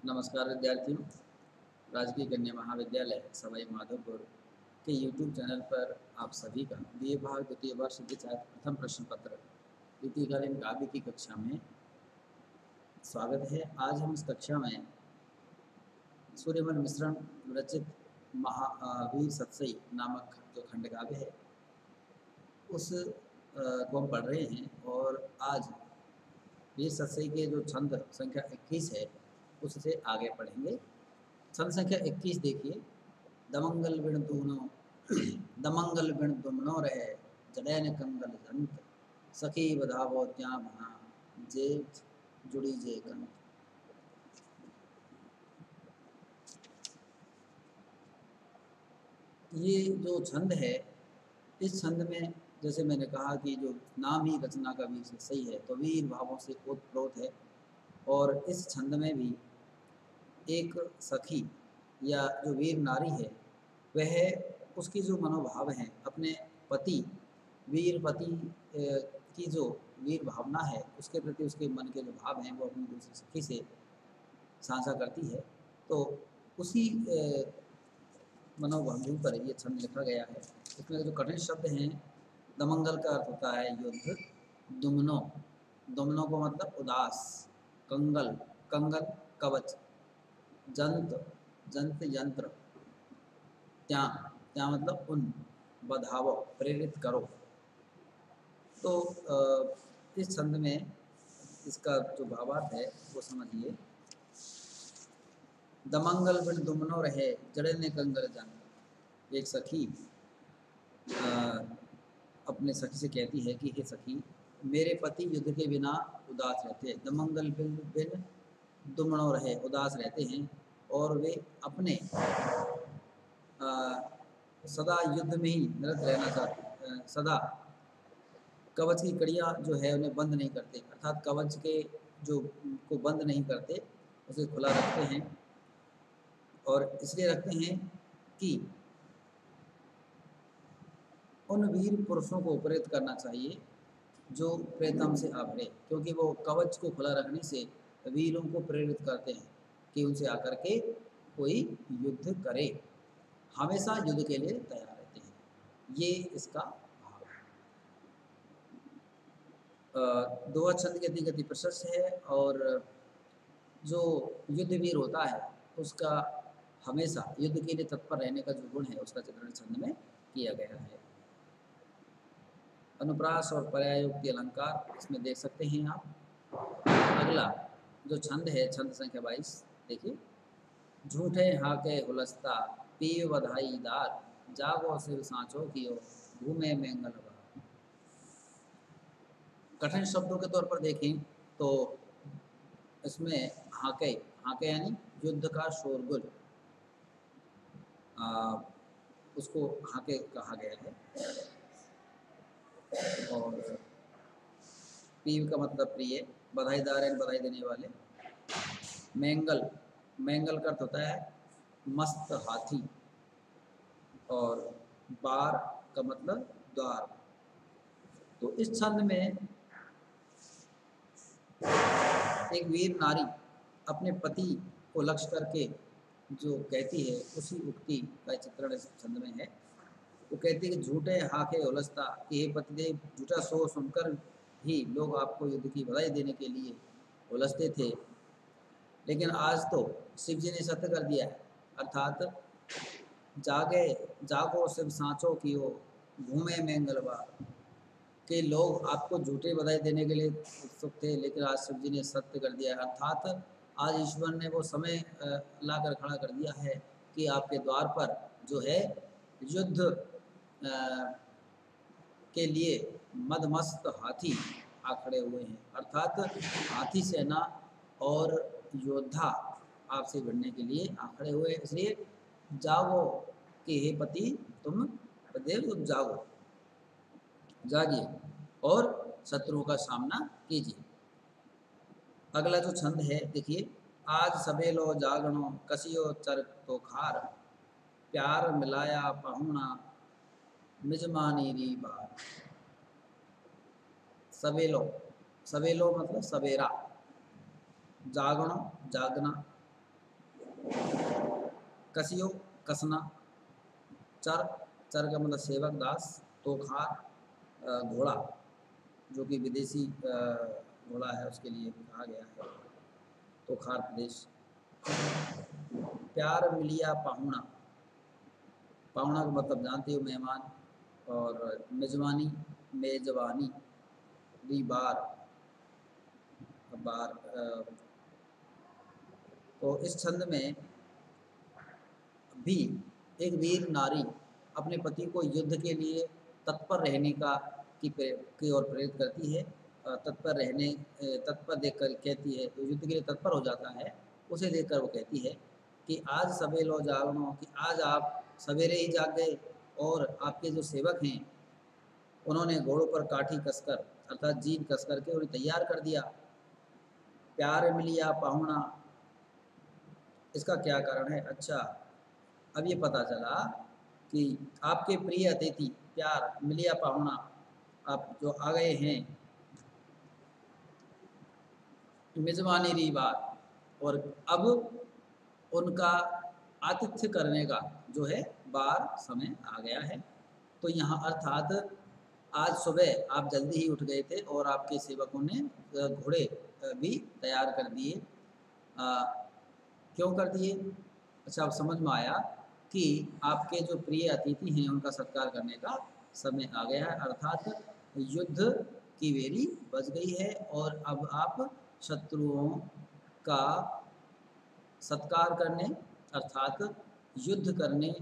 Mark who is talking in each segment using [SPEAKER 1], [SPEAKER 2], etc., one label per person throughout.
[SPEAKER 1] नमस्कार विद्यार्थियों। राजकीय कन्या महाविद्यालय सवाई माधोपुर के YouTube चैनल पर आप सभी का BA भाग द्वितीय वर्ष के छात्र प्रथम प्रश्न पत्र द्वितीयकालीन काव्य की कक्षा में स्वागत है। आज हम इस कक्षा में सूर्यमल मिश्रण रचित वीर सतसई नामक जो खंड काव्य है उस को हम पढ़ रहे हैं। और आज वीर सतसई के जो छंद संख्या 21 है उससे आगे पढ़ेंगे। छंद संख्या 21 देखिए। दमंगल बिण दूनो दमंगल बिण दुमनो रहे जड़ैन कंगल जंत सखी बधावो त्या भना जेठ जुड़ी जे कंत। ये जो छंद है, इस छंद में जैसे मैंने कहा कि जो नाम ही रचना का वीर सतसई है तो वीर भावों से ओतप्रोत है। और इस छंद में भी एक सखी या जो वीर नारी है वह उसकी जो मनोभाव हैं अपने पति वीर पति की जो वीर भावना है उसके प्रति उसके मन के जो भाव हैं वो अपनी दूसरी सखी से साझा करती है। तो उसी मनोभाव पर ये छंद लिखा गया है। इसमें जो कठिन शब्द हैं, दमंगल का अर्थ होता है युद्ध, दुमनो दुमनो को मतलब उदास, कंगल कंगल कवच, जंत जंत यंत्र, त्या त्या मतलब उन, बधावो प्रेरित करो। तो इस छंद में इसका जो भावार्थ है वो समझिए। दमंगल बिन दुमनो रहे जड़े ने कंगल जंत। एक सखी अपने सखी से कहती है कि हे सखी, मेरे पति युद्ध के बिना उदास रहते हैं। दमंगल बिन बिन दुमनो रहे, उदास रहते हैं और वे अपने सदा युद्ध में ही निरत रहना चाहते, सदा कवच की कड़ियाँ जो है उन्हें बंद नहीं करते, अर्थात कवच के जो को बंद नहीं करते उसे खुला रखते हैं। और इसलिए रखते हैं कि उन वीर पुरुषों को प्रेरित करना चाहिए जो प्रेतम से आभरे, क्योंकि वो कवच को खुला रखने से वीरों को प्रेरित करते हैं कि उनसे आकर के कोई युद्ध करे, हमेशा युद्ध के लिए तैयार रहते हैं। ये इसका भाव है। दोहा छंद की गति प्रशस्त है और जो युद्धवीर होता है उसका हमेशा युद्ध के लिए तत्पर रहने का जो गुण है उसका चित्रण छंद में किया गया है। अनुप्रास और पर्यायोक्ति अलंकार इसमें देख सकते हैं आप। अगला जो छंद है, छंद संख्या 22 देखिए। झूठे हाके हुलस्ता पीव बधाई दार जागो सिर सांचो कियो घूमे मेंगल बार। कठिन शब्दों के तौर पर देखें तो इसमें हाके हाके यानी युद्ध का शोरगुल, उसको हाके कहा गया है। और पीव का मतलब प्रिय, बधाईदार है बधाई देने वाले। मैंगल मैंगल का अर्थ होता है मस्त हाथी। और बार का मतलब द्वार। तो इस छंद में एक वीर नारी अपने पति को लक्ष्य करके जो कहती है उसी उक्ति का चित्रण इस छंद में है। वो कहती है कि झूठे हाके उलझता, कि हे पतिदेव, झूठा शोर सुनकर ही लोग आपको युद्ध की बधाई देने के लिए उलझते थे, लेकिन आज तो शिव जी ने सत्य कर दिया है, अर्थात जागो शिव सांचो कियो घूमे मेंगलवार, कि लोग आपको झूठे बधाई देने के लिए उत्सुक थे लेकिन आज शिव जी ने सत्य कर दिया है, अर्थात आज ईश्वर ने वो समय लाकर खड़ा कर दिया है कि आपके द्वार पर जो है युद्ध के लिए मदमस्त हाथी आ खड़े हुए हैं, अर्थात हाथी सेना और योद्धा आपसे भिड़ने के लिए आ खड़े हुए हैं। इसलिए जागो कि हे पति तुम जागो, जागिए और शत्रुओं का सामना कीजिए। अगला जो छंद है देखिए। आज सबेलो जागणो कसियो चरक तो खार प्यार मिलाया पहुना मिजमानी री बार। सवेलो सवेलो मतलब सवेरा, जागणो जागना, कसियो कसना, चर, चर का मतलब सेवक दास, तोखार घोड़ा जो कि विदेशी घोड़ा है उसके लिए कहा गया है, तोखार प्रदेश। प्यार मिलिया पाहुणा, पाहुणा का मतलब जानते हो मेहमान, और मेजबानी, मेजबानी दी बार, बार तो इस छंद में भी एक वीर नारी अपने पति को युद्ध के लिए तत्पर रहने की ओर प्रेरित करती है। तत्पर देखकर कहती है, तो युद्ध के लिए तत्पर हो जाता है, उसे देखकर वो कहती है कि आज सवेलो जागनो, कि आज आप सवेरे ही जाग गए, और आपके जो सेवक हैं उन्होंने घोड़ों पर काठी कसकर अर्थात जीन कसकर के उन्हें तैयार कर दिया। प्यार मिलिया पाहुणा, इसका क्या कारण है? अच्छा, अब ये पता चला कि आपके प्रिय अतिथि, प्यार मिलिया पाहुणा, आप जो आ गए हैं, मेजबानी रही बात, और अब उनका आतिथ्य करने का जो है बार समय आ गया है। तो यहाँ अर्थात आज सुबह आप जल्दी ही उठ गए थे और आपके सेवकों ने घोड़े भी तैयार कर दिए। क्यों कर दिए? अच्छा, अब समझ में आया कि आपके जो प्रिय अतिथि हैं उनका सत्कार करने का समय आ गया है, अर्थात युद्ध की बेरी बज गई है, और अब आप शत्रुओं का सत्कार करने अर्थात युद्ध करने,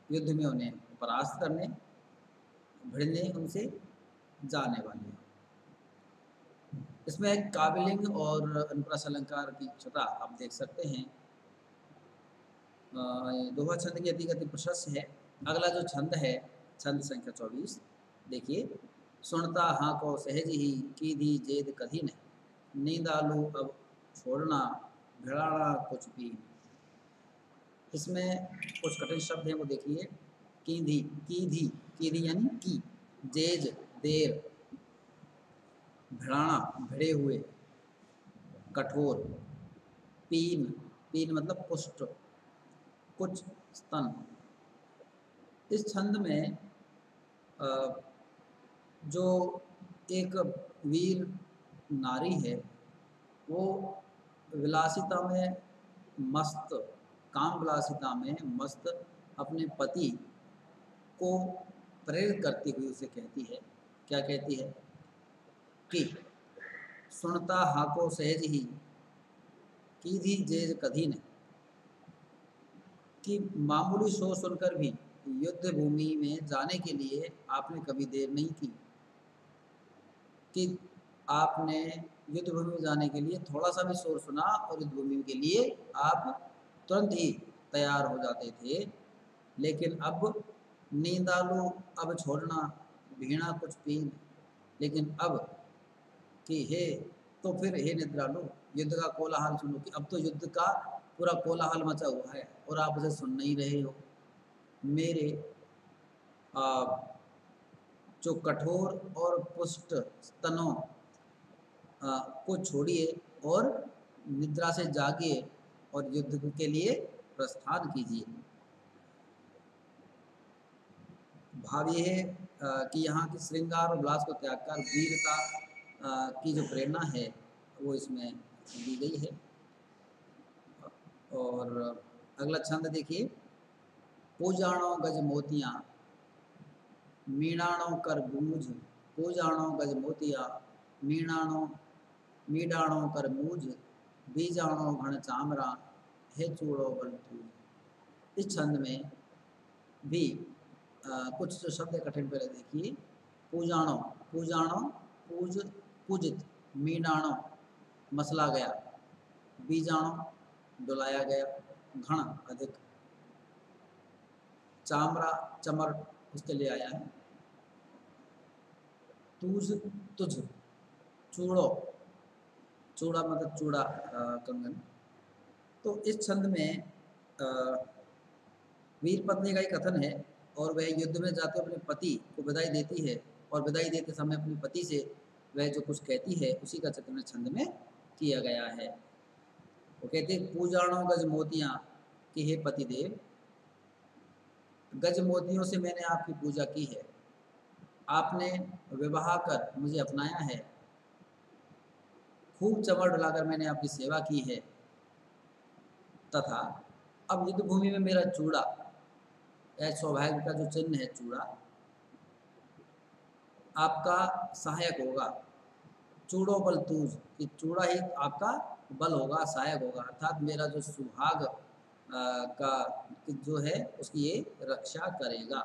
[SPEAKER 1] युद्ध में उन्हें परास्त करने, भिड़ने उनसे जाने वाले हैं। इसमें एक काबिलिंग और अनुप्रास अलंकार की छटा आप देख सकते हैं। दोहा छंद की अतिगति प्रशस्त है। अगला जो छंद है, छंद संख्या 24, देखिए, सुनता हाँ को सहज ही कीधी जेद कधी ने, नींद आलू अब छोड़ना भिड़ाना कुछ भी। इसमें कुछ कठिन शब्द हैं, वो देखिए। कीधी, कीधी, कीधी यानी की, जेज देर, भिड़ाना भिड़े हुए, कठोर, पीन, पीन मतलब पुष्ट, कुछ स्तन। इस छंद में जो एक वीर नारी है वो विलासिता में मस्त, काम विलासिता में मस्त अपने पति को प्रेरित करती हुई उसे कहती है, क्या कहती है कि सुनता हाको सहज ही कीधी जेज कधी ने, कि मामूली शोर सुनकर भी युद्ध भूमि में जाने के लिए आपने कभी देर नहीं की, कि आपने युद्ध भूमि में जाने के लिए थोड़ा सा भी शोर सुना और युद्ध भूमि के लिए आप तुरंत ही तैयार हो जाते थे। लेकिन अब नींद आलू अब छोड़ना भीना कुछ पीन, लेकिन अब कि हे, तो फिर हे निद्रालु, युद्ध का कोलाहल सुनो, कि अब तो युद्ध का पूरा कोलाहल मचा हुआ है और आप उसे सुन नहीं रहे हो। मेरे जो कठोर और पुष्ट स्तनों को छोड़िए और निद्रा से जागिए और युद्ध के लिए प्रस्थान कीजिए। भाव ये है कि यहाँ की श्रृंगार और विलास को त्याग कर वीरता की जो प्रेरणा है वो इसमें दी गई है। और अगला छंद देखिए, पूजाणो गज मोतियाँ मीणाणो कर गूंज, पूजाणो गज मोतिया मीणाणो मीडाणो कर मूझ, बीजाणो घण चामरा हे चूड़ो बल तूज। इस छंद में भी कुछ जो शब्द कठिन पहले देखिए। पूजाणो, पूजाणो पूज, पूजित, मीडाणो मसला गया, बीजाणो डुलाया गया, घण अधिक, चामरा चमर उसके लिए आया है, तूज तुझ, चूड़ो, चूड़ा मतलब चूड़ा कंगन। तो इस छंद में वीर पत्नी का एक कथन है और वह युद्ध में जाते अपने पति को विदाई देती है, और विदाई देते समय अपने पति से वह जो कुछ कहती है उसी का चित्रण छंद में किया गया है। वो कहते हैं पूजाणों गज मोतियाँ कि हे पतिदेव, गज मोतियों से मैंने आपकी पूजा की है, आपने विवाह कर मुझे अपनाया है, खूब चमड़ डुलाकर मैंने आपकी सेवा की है, तथा अब युद्ध भूमि में मेरा चूड़ा, यह सौभाग्य का जो चिन्ह है चूड़ा, आपका सहायक होगा। चूड़ो बल तूज, कि चूड़ा ही आपका बल होगा, सहायक होगा, अर्थात मेरा जो सुहाग का जो है उसकी ये रक्षा करेगा।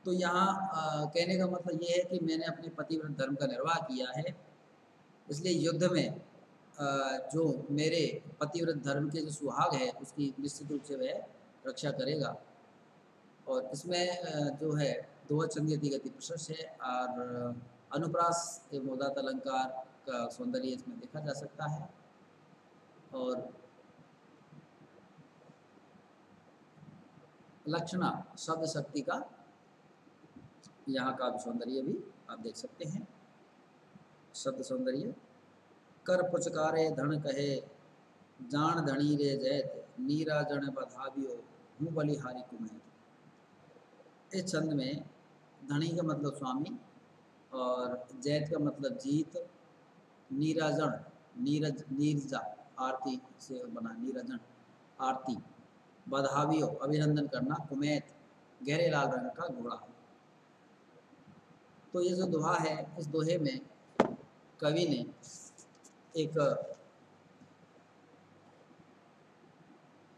[SPEAKER 1] तो यहाँ कहने का मतलब ये है कि मैंने अपने पतिव्रत धर्म का निर्वाह किया है, इसलिए युद्ध में जो मेरे पतिव्रत धर्म के जो सुहाग है उसकी निश्चित रूप से वह रक्षा करेगा। और इसमें जो है दोहचंदी गति प्रशस्त है और अनुप्रास एवं उदात्त अलंकार का सौंदर्य इसमें देखा जा सकता है। और लक्षणा शब्द शक्ति का यहाँ का सौंदर्य भी आप देख सकते हैं। शब्द सौंदर्य कर पुचकारे धन कहे, जान धनी रे जैत, नीरा जन बधावियो हूँ बलिहारी कुमैत। इस छंद में धनी का मतलब स्वामी और जैत का मतलब जीत, नीराजन नीरज नीरजा आरती से बना नीरजन आरती, बधावियो अभिनंदन करना, कुमैत गहरे लाल रंग का घोड़ा। तो ये जो दोहा है, इस दोहे में कवि ने एक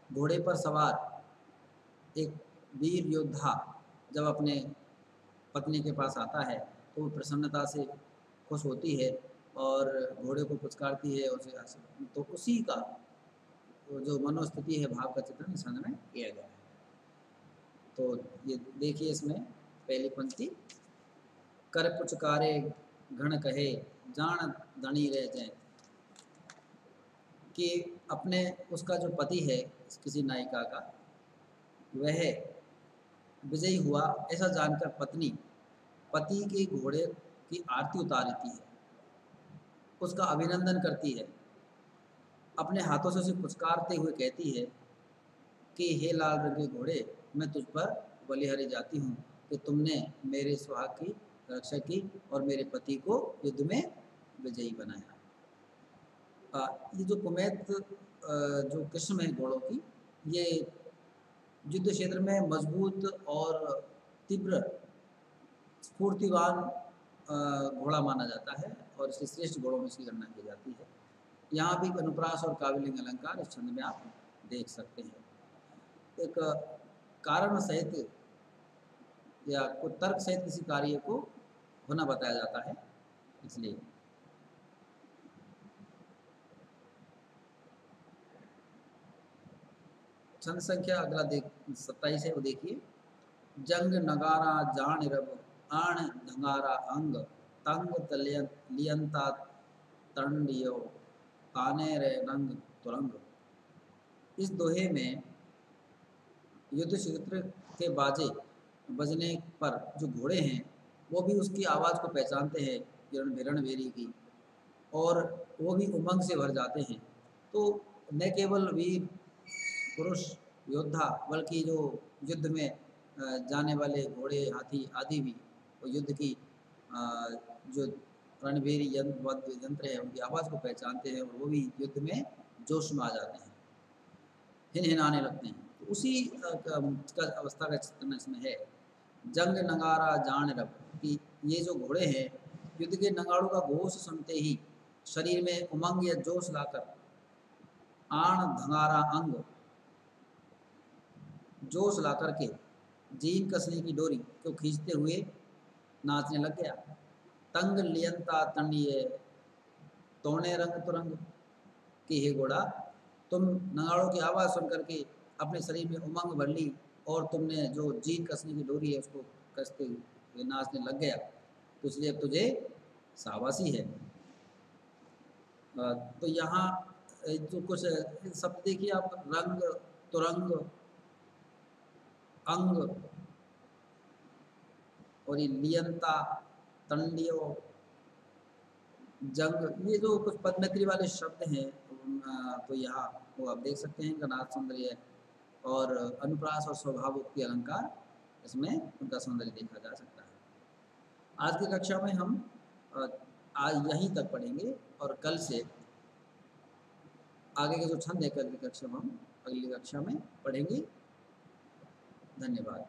[SPEAKER 1] घोड़े पर सवार एक वीर योद्धा जब अपने पत्नी के पास आता है तो वो प्रसन्नता से खुश होती है और घोड़े को पुचकारती है उसे, तो उसी का जो मनोस्थिति है, भाव का चित्रण इस छंद में किया गया है। तो ये देखिए इसमें पहली पंक्ति, कर पुचकारे घण कहे, जान धनी रह जाए, कि अपने उसका जो पति है किसी नायिका का, वह विजयी हुआ ऐसा जानकर पत्नी पति के घोड़े की आरती उतारती है, उसका अभिनंदन करती है, अपने हाथों से उसे पुचकारते हुए कहती है कि हे लाल रंग के घोड़े, मैं तुझ पर बलिहारी जाती हूँ कि तुमने मेरे सुहाग की रक्षा की और मेरे पति को युद्ध में विजयी बनाया। ये जो कुमैत जो किस्म है घोड़ों की, ये युद्ध क्षेत्र में मजबूत और तीव्र स्फूर्तिवान घोड़ा माना जाता है और इसे श्रेष्ठ घोड़ों में इसकी गणना की जाती है। यहाँ भी अनुप्रास और काव्यलिंग अलंकार इस छंद में आप देख सकते हैं। एक कारण सहित या कोई तर्क सहित किसी कार्य को होना बताया जाता है, इसलिए छंद संख्या अगला 27 है, वो देखिए, जंग नगारा जान रब, आण धंगारा अंग, तंग लियंता तंडियो, काने रे रंग तुरंग। इस दोहे में युद्ध क्षेत्र के बाजे बजने पर जो घोड़े हैं वो भी उसकी आवाज़ को पहचानते हैं, रणभेरी की, और वो भी उमंग से भर जाते हैं। तो न केवल वीर पुरुष योद्धा बल्कि जो युद्ध में जाने वाले घोड़े हाथी आदि भी वो युद्ध की जो रणभेरी यंत्र है उनकी आवाज़ को पहचानते हैं और वो भी युद्ध में जोश में आ जाते हैं, हिनहिनाने लगते हैं। तो उसी का अवस्था का चित्रण इसमें है। जंग नगारा जान रब, कि ये जो घोड़े हैं युद्ध के नगाड़ों का घोष सुनते ही शरीर में उमंग या जोश लाकर, आण धंगारा अंग, जोश ला करके, जीन कसने की डोरी को खींचते हुए नाचने लग गया। तंग लियंता तंडिये, तोड़ने रंग तुरंग, कि हे घोड़ा, तुम नगाड़ों की आवाज़ सुन करके अपने शरीर में उमंग भर ली और तुमने जो जीन कसने की डोरी है उसको कसते हुए नाचने लग गया, तो इसलिए अब तुझे शाबाशी है। तो यहाँ जो कुछ शब्द देखिए आप, रंग तुरंग, अंग और ये लियंता, तंडियो, जंग, ये जो कुछ पद्मत्री वाले शब्द हैं तो यहाँ वो आप देख सकते हैं, इनका नाथ सौंदर्य और अनुप्रास और स्वभावोक्ति अलंकार, इसमें उनका सौंदर्य देखा जा सकता है। आज की कक्षा में हम आज यहीं तक पढ़ेंगे और कल से आगे के जो छंद है कल की कक्षा में हम अगली कक्षा में पढ़ेंगे। धन्यवाद।